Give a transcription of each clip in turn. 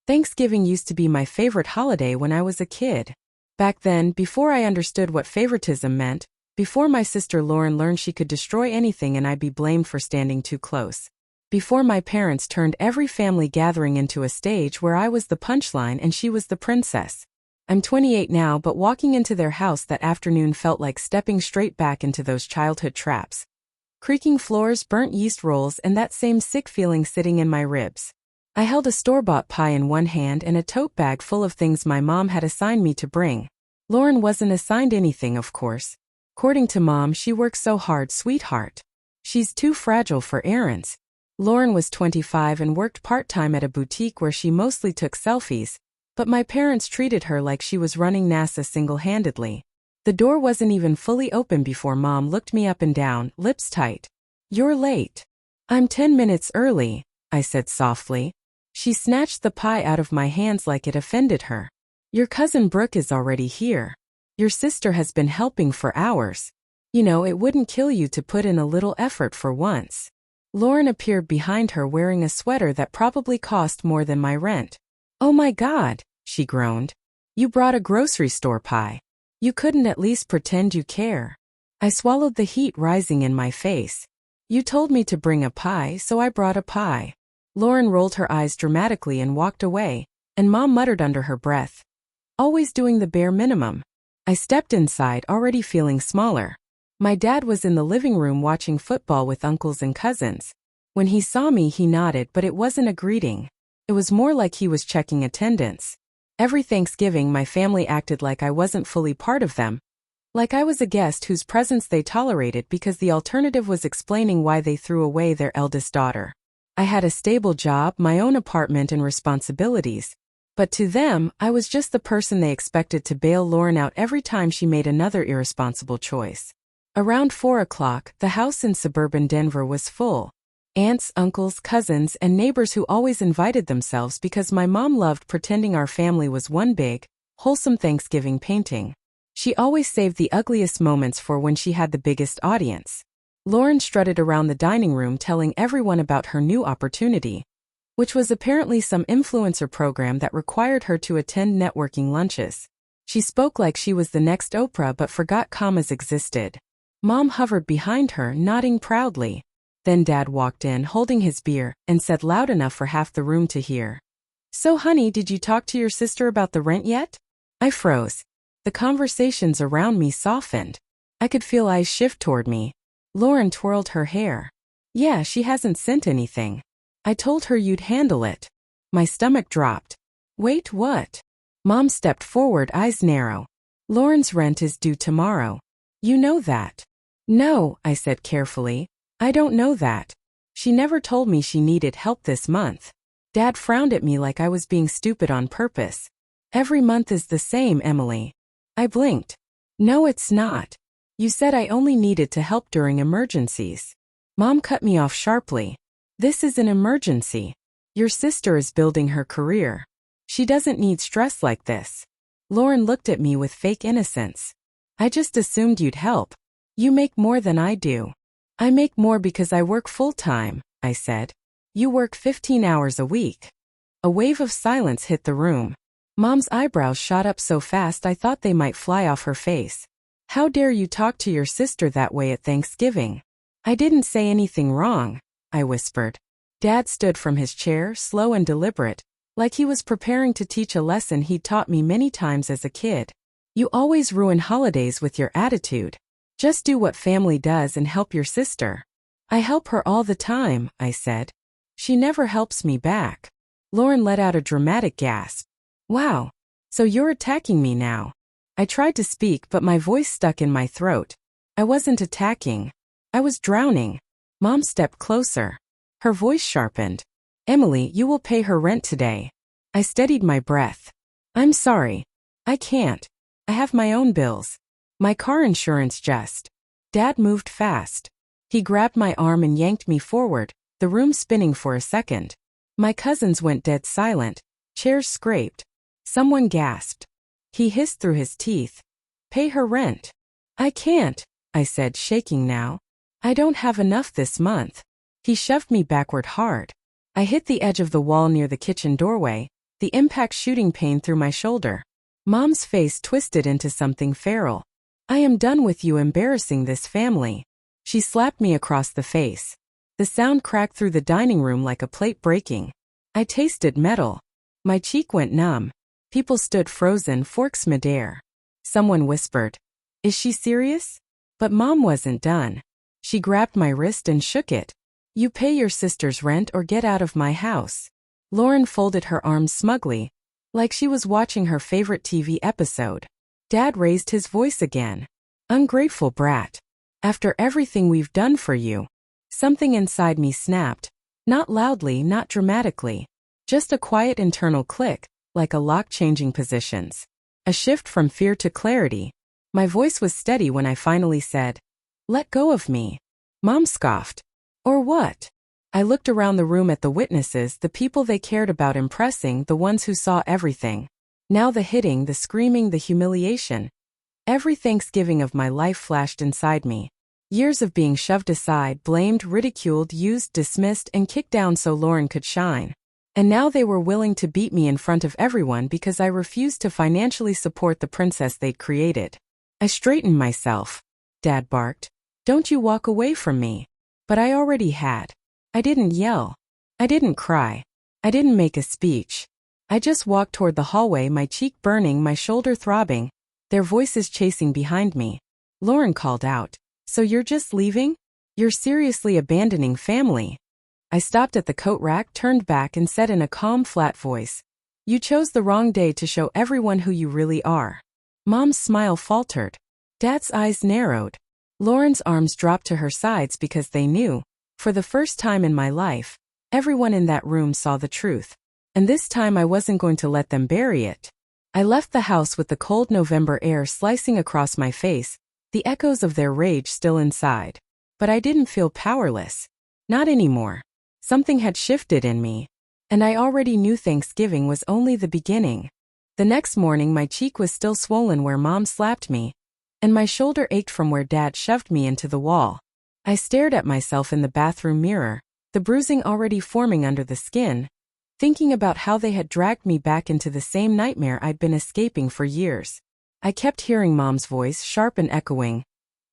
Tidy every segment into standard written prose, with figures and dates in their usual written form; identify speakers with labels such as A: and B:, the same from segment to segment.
A: Thanksgiving used to be my favorite holiday when I was a kid. Back then, before I understood what favoritism meant, before my sister Lauren learned she could destroy anything and I'd be blamed for standing too close. Before my parents turned every family gathering into a stage where I was the punchline and she was the princess. I'm 28 now, but walking into their house that afternoon felt like stepping straight back into those childhood traps. Creaking floors, burnt yeast rolls, and that same sick feeling sitting in my ribs. I held a store-bought pie in one hand and a tote bag full of things my mom had assigned me to bring. Lauren wasn't assigned anything, of course. According to Mom, she works so hard, sweetheart. She's too fragile for errands. Lauren was 25 and worked part-time at a boutique where she mostly took selfies, but my parents treated her like she was running NASA single-handedly. The door wasn't even fully open before Mom looked me up and down, lips tight. "You're late." "I'm 10 minutes early," I said softly. She snatched the pie out of my hands like it offended her. "Your cousin Brooke is already here. Your sister has been helping for hours. You know, it wouldn't kill you to put in a little effort for once." Lauren appeared behind her wearing a sweater that probably cost more than my rent. "Oh my God," she groaned. "You brought a grocery store pie. You couldn't at least pretend you care." I swallowed the heat rising in my face. "You told me to bring a pie, so I brought a pie." Lauren rolled her eyes dramatically and walked away, and Mom muttered under her breath, "Always doing the bare minimum." I stepped inside, already feeling smaller. My dad was in the living room watching football with uncles and cousins. When he saw me, he nodded, but it wasn't a greeting. It was more like he was checking attendance. Every Thanksgiving, my family acted like I wasn't fully part of them. Like I was a guest whose presence they tolerated because the alternative was explaining why they threw away their eldest daughter. I had a stable job, my own apartment, and responsibilities. But to them, I was just the person they expected to bail Lauren out every time she made another irresponsible choice. Around 4 o'clock, the house in suburban Denver was full. Aunts, uncles, cousins, and neighbors who always invited themselves because my mom loved pretending our family was one big, wholesome Thanksgiving painting. She always saved the ugliest moments for when she had the biggest audience. Lauren strutted around the dining room telling everyone about her new opportunity, which was apparently some influencer program that required her to attend networking lunches. She spoke like she was the next Oprah but forgot commas existed. Mom hovered behind her, nodding proudly. Then Dad walked in holding his beer and said loud enough for half the room to hear, "So honey, did you talk to your sister about the rent yet?" I froze. The conversations around me softened. I could feel eyes shift toward me. Lauren twirled her hair. "Yeah, she hasn't sent anything. I told her you'd handle it." My stomach dropped. "Wait, what?" Mom stepped forward, eyes narrow. "Lauren's rent is due tomorrow. You know that." "No," I said carefully. "I don't know that. She never told me she needed help this month." Dad frowned at me like I was being stupid on purpose. "Every month is the same, Emily." I blinked. "No, it's not. You said I only needed to help during emergencies." Mom cut me off sharply. "This is an emergency. Your sister is building her career. She doesn't need stress like this." Lauren looked at me with fake innocence. "I just assumed you'd help. You make more than I do." "I make more because I work full-time," I said. "You work 15 hours a week." A wave of silence hit the room. Mom's eyebrows shot up so fast I thought they might fly off her face. "How dare you talk to your sister that way at Thanksgiving?" "I didn't say anything wrong," I whispered. Dad stood from his chair, slow and deliberate, like he was preparing to teach a lesson he'd taught me many times as a kid. "You always ruin holidays with your attitude. Just do what family does and help your sister." "I help her all the time," I said. "She never helps me back." Lauren let out a dramatic gasp. "Wow. So you're attacking me now." I tried to speak, but my voice stuck in my throat. I wasn't attacking. I was drowning. Mom stepped closer. Her voice sharpened. "Emily, you will pay her rent today." I steadied my breath. "I'm sorry. I can't. I have my own bills. My car insurance just." Dad moved fast. He grabbed my arm and yanked me forward, the room spinning for a second. My cousins went dead silent. Chairs scraped. Someone gasped. He hissed through his teeth, "Pay her rent." "I can't," I said, shaking now. "I don't have enough this month." He shoved me backward hard. I hit the edge of the wall near the kitchen doorway, the impact shooting pain through my shoulder. Mom's face twisted into something feral. I am done with you embarrassing this family. She slapped me across the face. The sound cracked through the dining room like a plate breaking. I tasted metal. My cheek went numb. People stood frozen, forks midair. Someone whispered, "Is she serious?" But Mom wasn't done. She grabbed my wrist and shook it. "You pay your sister's rent or get out of my house." Lauren folded her arms smugly, like she was watching her favorite TV episode. Dad raised his voice again. "Ungrateful brat. After everything we've done for you." Something inside me snapped. Not loudly, not dramatically. Just a quiet internal click, like a lock changing positions. A shift from fear to clarity. My voice was steady when I finally said, "Let go of me." Mom scoffed. "Or what?" I looked around the room at the witnesses, the people they cared about impressing, the ones who saw everything. Now the hitting, the screaming, the humiliation. Every Thanksgiving of my life flashed inside me. Years of being shoved aside, blamed, ridiculed, used, dismissed, and kicked down so Lauren could shine. And now they were willing to beat me in front of everyone because I refused to financially support the princess they'd created. I straightened myself. Dad barked, "Don't you walk away from me." But I already had. I didn't yell. I didn't cry. I didn't make a speech. I just walked toward the hallway, my cheek burning, my shoulder throbbing, their voices chasing behind me. Lauren called out, "So you're just leaving? You're seriously abandoning family?" I stopped at the coat rack, turned back, and said in a calm, flat voice, "You chose the wrong day to show everyone who you really are." Mom's smile faltered. Dad's eyes narrowed. Lauren's arms dropped to her sides because they knew, for the first time in my life, everyone in that room saw the truth. And this time I wasn't going to let them bury it. I left the house with the cold November air slicing across my face, the echoes of their rage still inside. But I didn't feel powerless. Not anymore. Something had shifted in me. And I already knew Thanksgiving was only the beginning. The next morning my cheek was still swollen where Mom slapped me, and my shoulder ached from where Dad shoved me into the wall. I stared at myself in the bathroom mirror, the bruising already forming under the skin, thinking about how they had dragged me back into the same nightmare I'd been escaping for years. I kept hearing Mom's voice, sharp and echoing,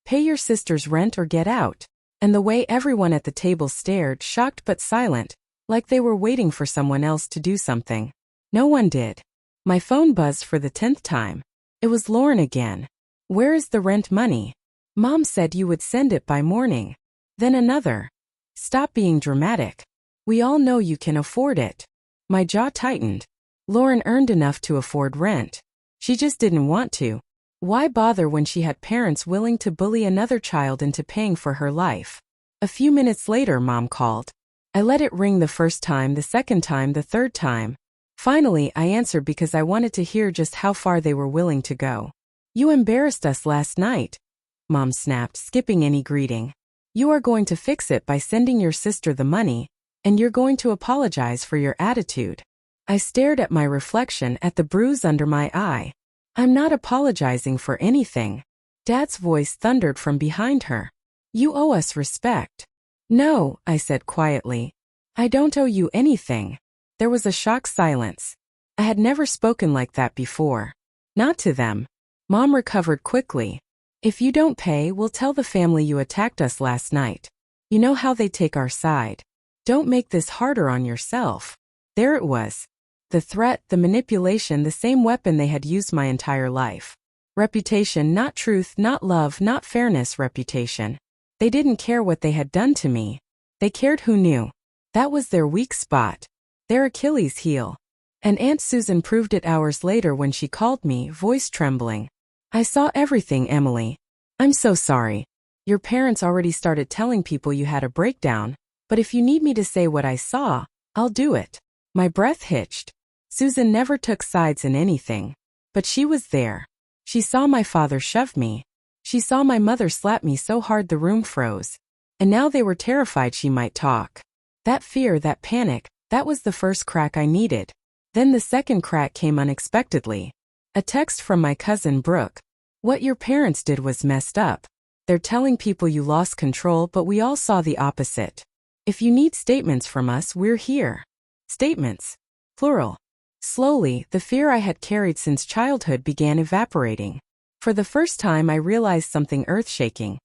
A: "Pay your sister's rent or get out." And the way everyone at the table stared, shocked but silent, like they were waiting for someone else to do something. No one did. My phone buzzed for the 10th time. It was Lauren again. "Where is the rent money? Mom said you would send it by morning." Then another. "Stop being dramatic. We all know you can afford it." My jaw tightened. Lauren earned enough to afford rent. She just didn't want to. Why bother when she had parents willing to bully another child into paying for her life? A few minutes later, Mom called. I let it ring the first time, the second time, the third time. Finally, I answered because I wanted to hear just how far they were willing to go. "You embarrassed us last night," Mom snapped, skipping any greeting. "You are going to fix it by sending your sister the money, and you're going to apologize for your attitude." I stared at my reflection, at the bruise under my eye. "I'm not apologizing for anything." Dad's voice thundered from behind her. "You owe us respect." "No," I said quietly. "I don't owe you anything." There was a shocked silence. I had never spoken like that before. Not to them. Mom recovered quickly. "If you don't pay, we'll tell the family you attacked us last night. You know how they take our side. Don't make this harder on yourself." There it was. The threat, the manipulation, the same weapon they had used my entire life. Reputation, not truth, not love, not fairness, reputation. They didn't care what they had done to me. They cared who knew. That was their weak spot. Their Achilles heel. And Aunt Susan proved it hours later when she called me, voice trembling. "I saw everything, Emily. I'm so sorry. Your parents already started telling people you had a breakdown, but if you need me to say what I saw, I'll do it." My breath hitched. Susan never took sides in anything. But she was there. She saw my father shove me. She saw my mother slap me so hard the room froze. And now they were terrified she might talk. That fear, that panic, that was the first crack I needed. Then the second crack came unexpectedly. A text from my cousin Brooke. "What your parents did was messed up. They're telling people you lost control, but we all saw the opposite. If you need statements from us, we're here." Statements. Plural. Slowly, the fear I had carried since childhood began evaporating. For the first time I realized something earth-shaking.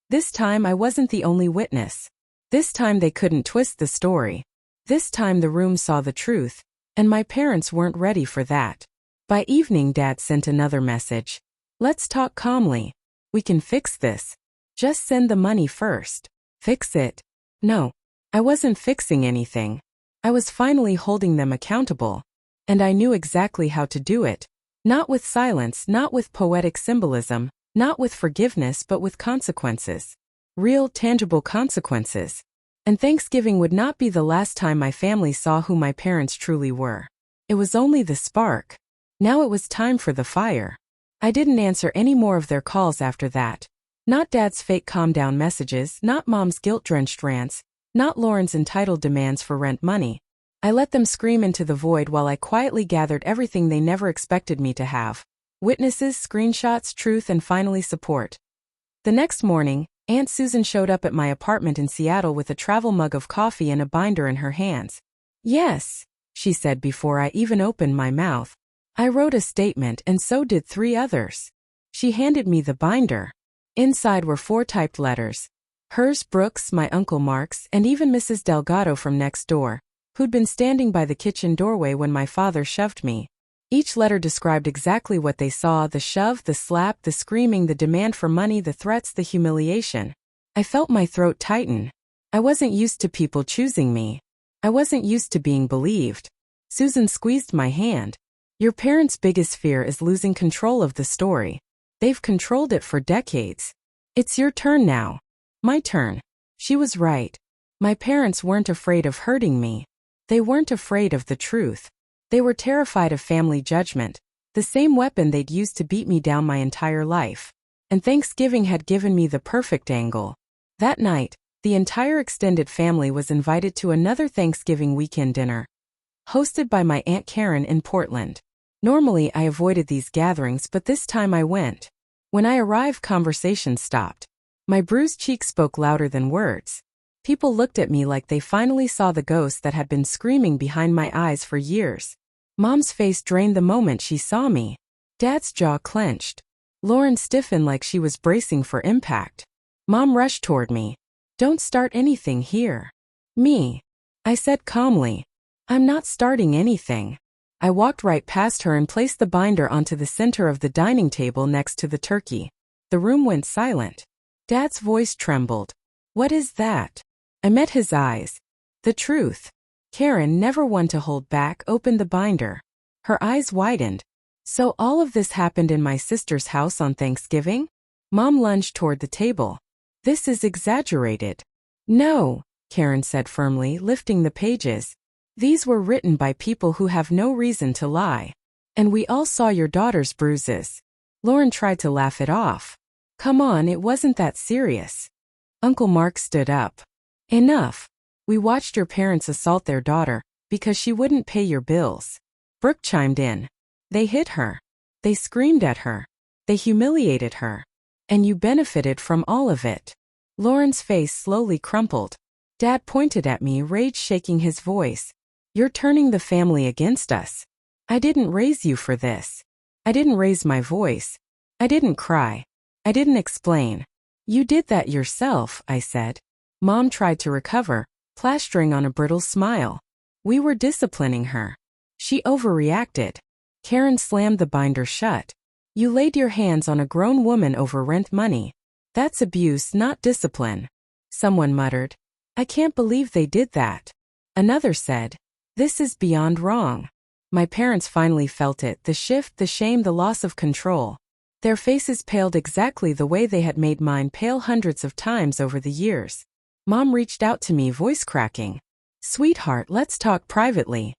A: This time I wasn't the only witness. This time they couldn't twist the story. This time the room saw the truth, and my parents weren't ready for that. By evening Dad sent another message. Let's talk calmly. We can fix this. Just send the money first. Fix it? No. I wasn't fixing anything. I was finally holding them accountable. And I knew exactly how to do it. Not with silence, not with poetic symbolism, not with forgiveness, but with consequences. Real, tangible consequences. And Thanksgiving would not be the last time my family saw who my parents truly were. It was only the spark. Now it was time for the fire. I didn't answer any more of their calls after that. Not Dad's fake calm-down messages, not Mom's guilt-drenched rants, not Lauren's entitled demands for rent money. I let them scream into the void while I quietly gathered everything they never expected me to have. Witnesses, screenshots, truth, and finally support. The next morning, Aunt Susan showed up at my apartment in Seattle with a travel mug of coffee and a binder in her hands. Yes, she said before I even opened my mouth. I wrote a statement and so did 3 others. She handed me the binder. Inside were 4 typed letters. Hers, Brooks, my Uncle Mark's, and even Mrs. Delgado from next door, who'd been standing by the kitchen doorway when my father shoved me. Each letter described exactly what they saw: the shove, the slap, the screaming, the demand for money, the threats, the humiliation. I felt my throat tighten. I wasn't used to people choosing me. I wasn't used to being believed. Susan squeezed my hand. Your parents' biggest fear is losing control of the story. They've controlled it for decades. It's your turn now. My turn. She was right. My parents weren't afraid of hurting me. They weren't afraid of the truth. They were terrified of family judgment, the same weapon they'd used to beat me down my entire life. And Thanksgiving had given me the perfect angle. That night, the entire extended family was invited to another Thanksgiving weekend dinner, hosted by my Aunt Karen in Portland. Normally I avoided these gatherings, but this time I went. When I arrived, conversation stopped. My bruised cheek spoke louder than words. People looked at me like they finally saw the ghost that had been screaming behind my eyes for years. Mom's face drained the moment she saw me. Dad's jaw clenched. Lauren stiffened like she was bracing for impact. Mom rushed toward me. Don't start anything here. Me. I said calmly. I'm not starting anything. I walked right past her and placed the binder onto the center of the dining table next to the turkey. The room went silent. Dad's voice trembled. What is that? I met his eyes. The truth. Karen, never one to hold back, opened the binder. Her eyes widened. So all of this happened in my sister's house on Thanksgiving? Mom lunged toward the table. This is exaggerated. No, Karen said firmly, lifting the pages. These were written by people who have no reason to lie. And we all saw your daughter's bruises. Lauren tried to laugh it off. Come on, it wasn't that serious. Uncle Mark stood up. Enough. We watched your parents assault their daughter because she wouldn't pay your bills. Brooke chimed in. They hit her. They screamed at her. They humiliated her. And you benefited from all of it. Lauren's face slowly crumpled. Dad pointed at me, rage shaking his voice. You're turning the family against us. I didn't raise you for this. I didn't raise my voice. I didn't cry. I didn't explain. You did that yourself, I said. Mom tried to recover, plastering on a brittle smile. We were disciplining her. She overreacted. Karen slammed the binder shut. You laid your hands on a grown woman over rent money. That's abuse, not discipline. Someone muttered. I can't believe they did that. Another said. This is beyond wrong. My parents finally felt it, the shift, the shame, the loss of control. Their faces paled exactly the way they had made mine pale hundreds of times over the years. Mom reached out to me, voice cracking. Sweetheart, let's talk privately.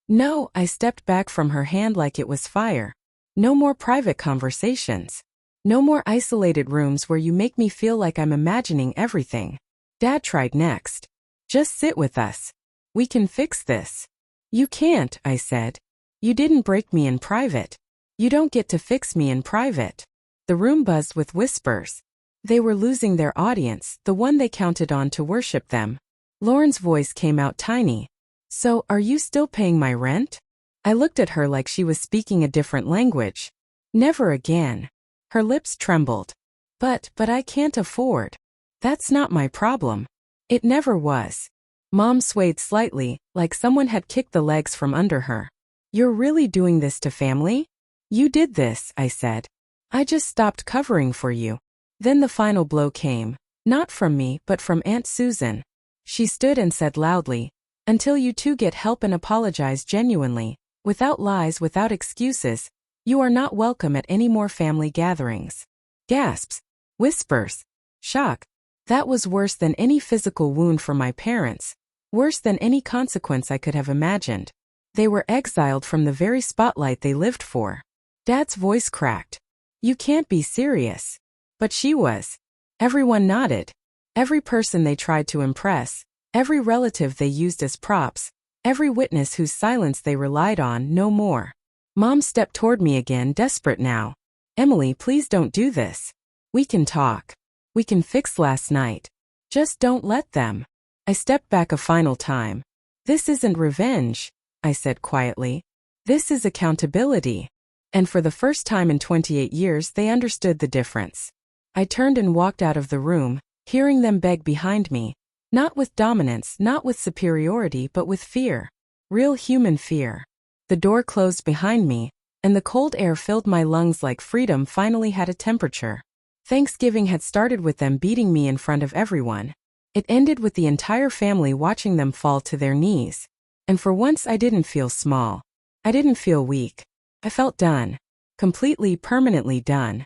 A: No, I stepped back from her hand like it was fire. No more private conversations. No more isolated rooms where you make me feel like I'm imagining everything. Dad tried next. Just sit with us. We can fix this. You can't, I said. You didn't break me in private. You don't get to fix me in private. The room buzzed with whispers. They were losing their audience, the one they counted on to worship them. Lauren's voice came out tiny. So, are you still paying my rent? I looked at her like she was speaking a different language. Never again. Her lips trembled. But I can't afford. That's not my problem. It never was. Mom swayed slightly, like someone had kicked the legs from under her. You're really doing this to family? You did this, I said. I just stopped covering for you. Then the final blow came. Not from me, but from Aunt Susan. She stood and said loudly, until you two get help and apologize genuinely, without lies, without excuses, you are not welcome at any more family gatherings. Gasps, whispers, shock. That was worse than any physical wound from my parents, worse than any consequence I could have imagined. They were exiled from the very spotlight they lived for. Dad's voice cracked. You can't be serious. But she was. Everyone nodded. Every person they tried to impress, every relative they used as props, every witness whose silence they relied on, no more. Mom stepped toward me again, desperate now. Emily, please don't do this. We can talk. We can fix last night. Just don't let them. I stepped back a final time. This isn't revenge, I said quietly. This is accountability. And for the first time in 28 years, they understood the difference. I turned and walked out of the room, hearing them beg behind me. Not with dominance, not with superiority, but with fear. Real human fear. The door closed behind me, and the cold air filled my lungs like freedom finally had a temperature. Thanksgiving had started with them beating me in front of everyone. It ended with the entire family watching them fall to their knees. And for once I didn't feel small. I didn't feel weak. I felt done. Completely, permanently done.